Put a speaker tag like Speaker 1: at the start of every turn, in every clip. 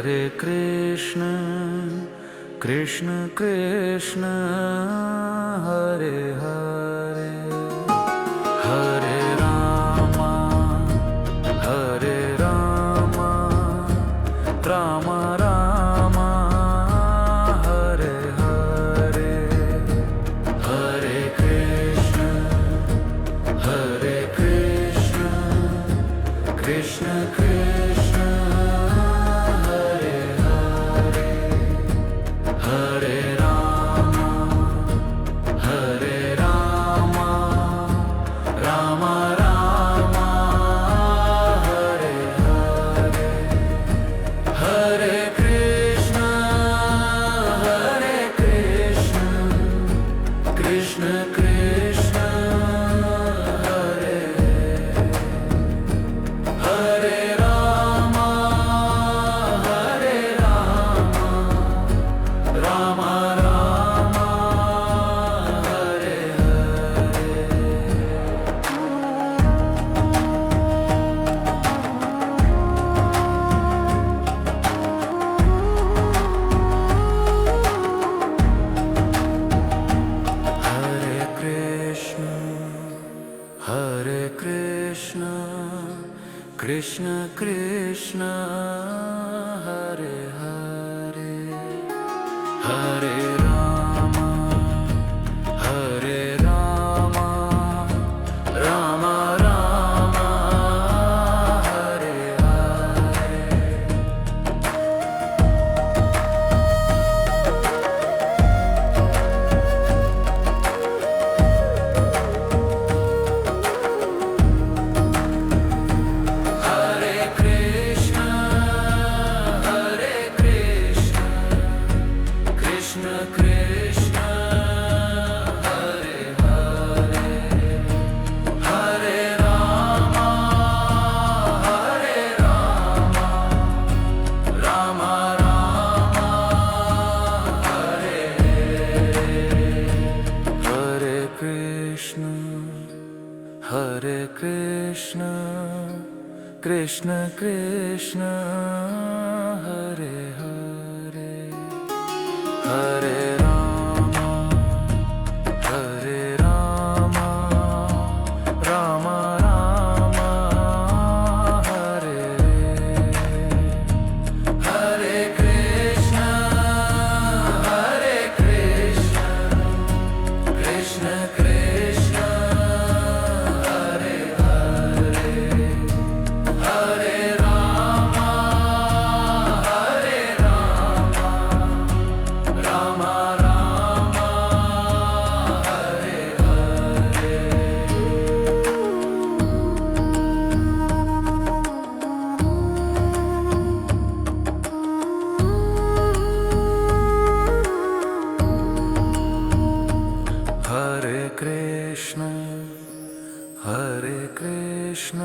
Speaker 1: कृष्ण कृष्ण हरे हरे हरे रामा राम राम हरे हरे हरे कृष्ण कृष्ण कृष्ण हरे हरे हरे राम राम राम हरे हरे हरे कृष्ण कृष्ण कृष्ण हरे हरे राम राम राम हरे हरे कृष्ण कृष्ण कृष्ण हरे हरे हरे राम राम राम हरे हरे हरे कृष्ण कृष्ण कृष्ण हरे हरे हरे राम राम राम हरे हरे कृष्ण कृष्ण कृष्ण हरे हरे हरे राम राम राम हरे हरे कृष्ण कृष्ण कृष्ण हरे हरे हरे राम राम राम हरे हरे हरे कृष्ण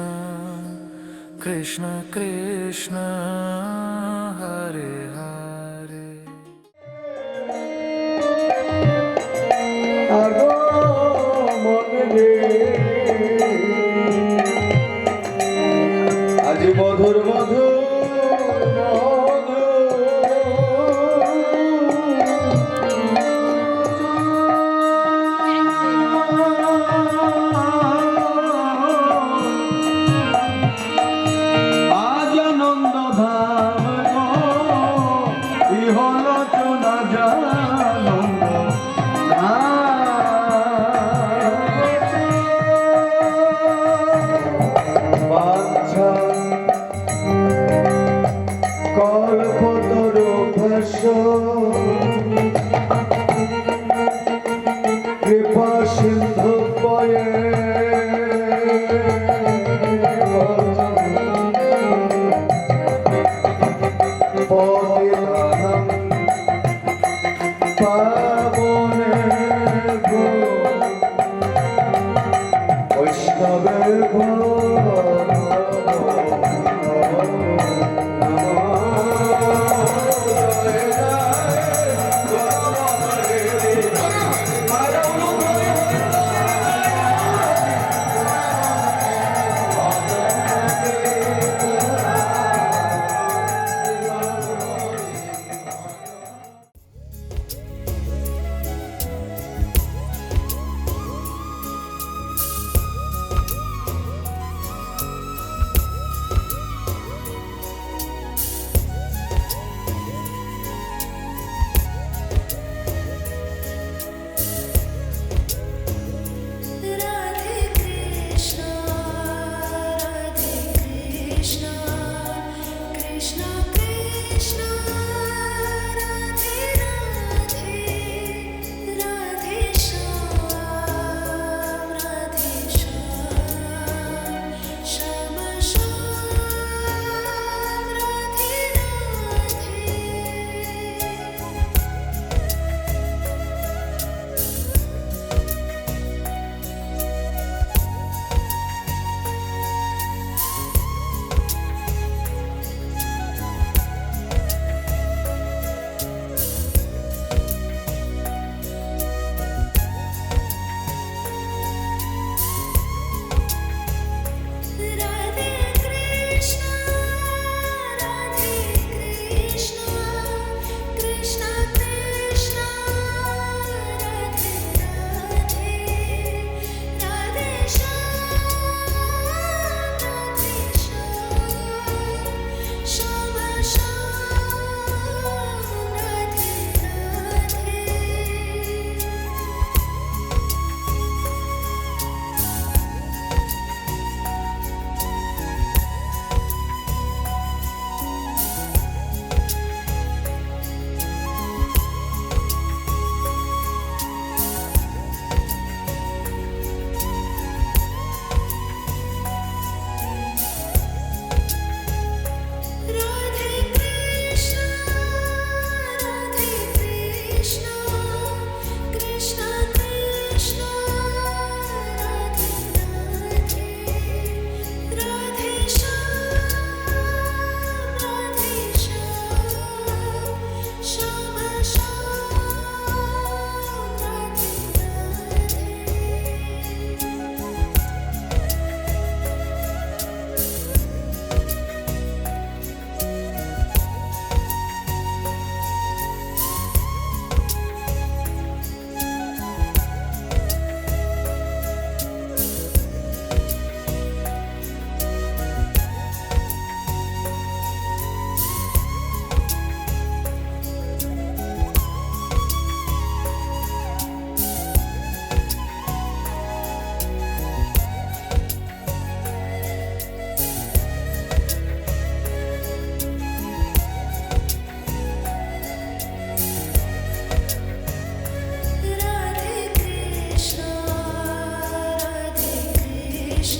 Speaker 1: कृष्ण कृष्ण हरे हरे
Speaker 2: আগো মনে রে আজ মধুর মধুর আজ আনন্দ ধাম ইহলোচনা জানন্দ বাঞ্ছা কল্পতরু ভাষ কৃপা সিন্ধু পয়ে পতিতানাং পাবনেভ্যো বৈষ্ণবেভ্যো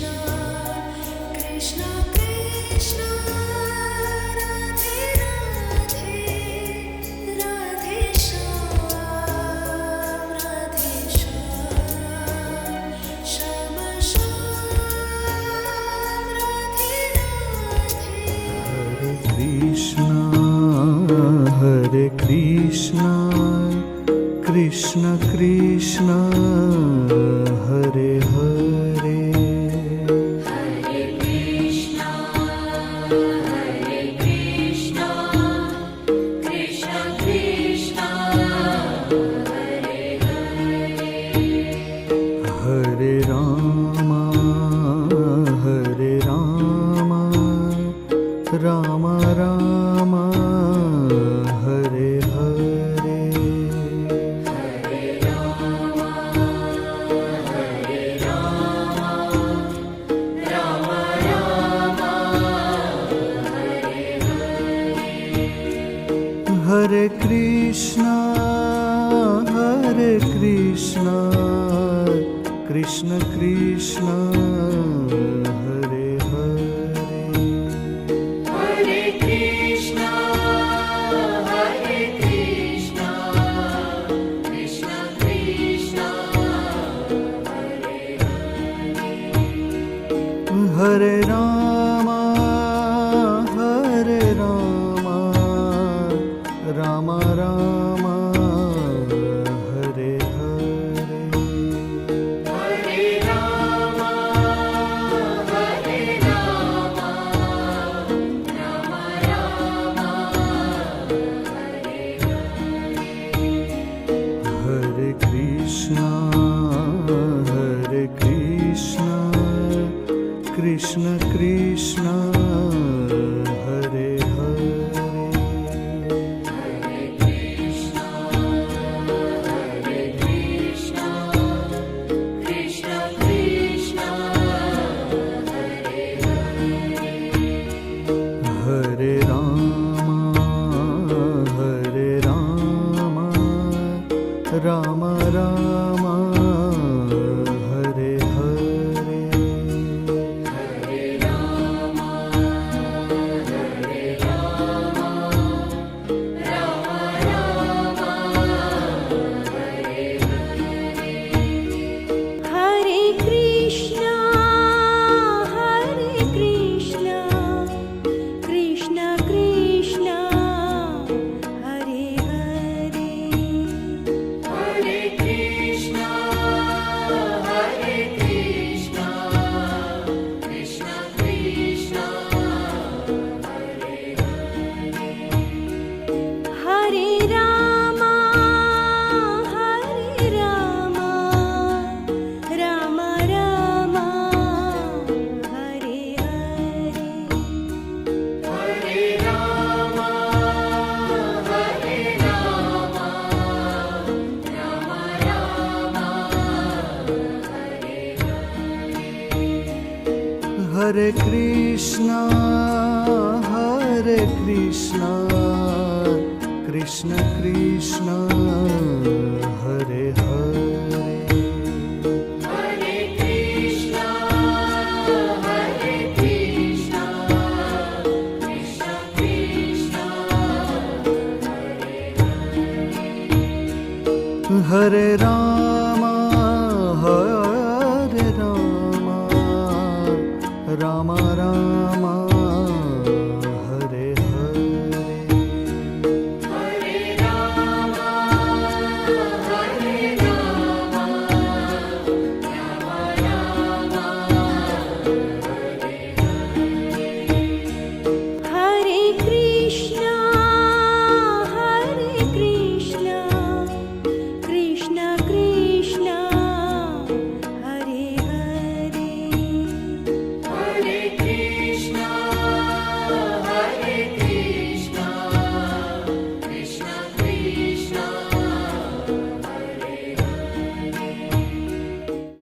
Speaker 3: Krishna, Krishna Krishna, Radhe Radhe, Radhe Shyam, Radhe Shyam, Shama Shyam, Radhe Radhe.
Speaker 2: Hare Krishna, Krishna Krishna, Hare Hare.
Speaker 3: Hare Krishna, Hare Krishna, Krishna Krishna, Hare Hare.
Speaker 2: Hare Rama, Hare Rama, Rama Rama, Hare Hare.
Speaker 3: Hare Rama, Hare Rama, Rama Rama, Hare Hare.
Speaker 2: Hare Krishna, Hare Krishna, Krishna Krishna, Hare Hare.
Speaker 3: Hare Krishna, Hare Krishna, Krishna Krishna, Hare Hare.
Speaker 2: Hare Rama, Hare Rama, Rama Rama, Hare Hare.
Speaker 3: Hare Rama, Hare Rama, Rama Rama, Hare Hare.
Speaker 2: Hare Krishna, Hare Krishna, Krishna Krishna, Hare Hare.
Speaker 3: Hare Krishna, Hare Krishna, Krishna Krishna, Hare Hare.
Speaker 2: Hare Rama, Hare Rama, Rama Rama, Hare Hare.
Speaker 3: Hare Rama, Hare Rama, Rama Rama, Hare Hare. Hare Krishna, Hare Krishna, Krishna Krishna, Hare Hare. Hare Krishna, Hare Krishna, Krishna Krishna, Hare Hare. Hare Rama, Hare Rama, Rama Rama, Hare Hare. Hare Rama, Hare Rama, Rama Rama, Hare Hare.
Speaker 2: Hare Krishna, Hare Krishna, Krishna Krishna, Hare Hare.
Speaker 3: Hare Krishna, Hare Krishna, Krishna Krishna, Hare Hare.
Speaker 2: Hare Rama, Hare Rama, Rama Rama,